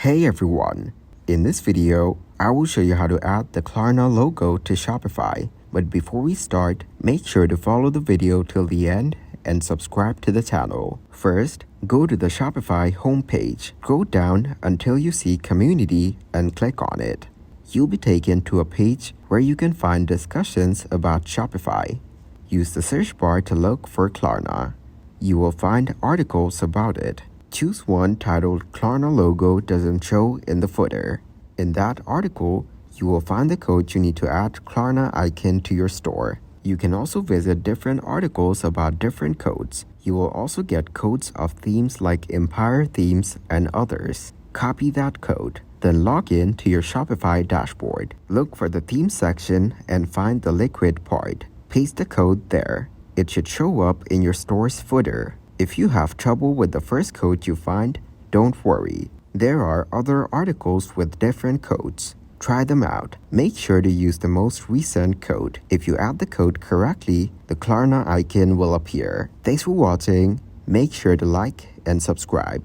Hey everyone! In this video, I will show you how to add the Klarna logo to Shopify. But before we start, make sure to follow the video till the end and subscribe to the channel. First, go to the Shopify homepage. Scroll down until you see Community and click on it. You'll be taken to a page where you can find discussions about Shopify. Use the search bar to look for Klarna. You will find articles about it. Choose one titled Klarna logo doesn't show in the footer. In that article, you will find the code you need to add Klarna icon to your store. You can also visit different articles about different codes. You will also get codes of themes like Empire themes and others. Copy that code. Then log in to your Shopify dashboard. Look for the theme section and find the liquid part. Paste the code there. It should show up in your store's footer. If you have trouble with the first code you find, don't worry. There are other articles with different codes. Try them out. Make sure to use the most recent code. If you add the code correctly, the Klarna icon will appear. Thanks for watching. Make sure to like and subscribe.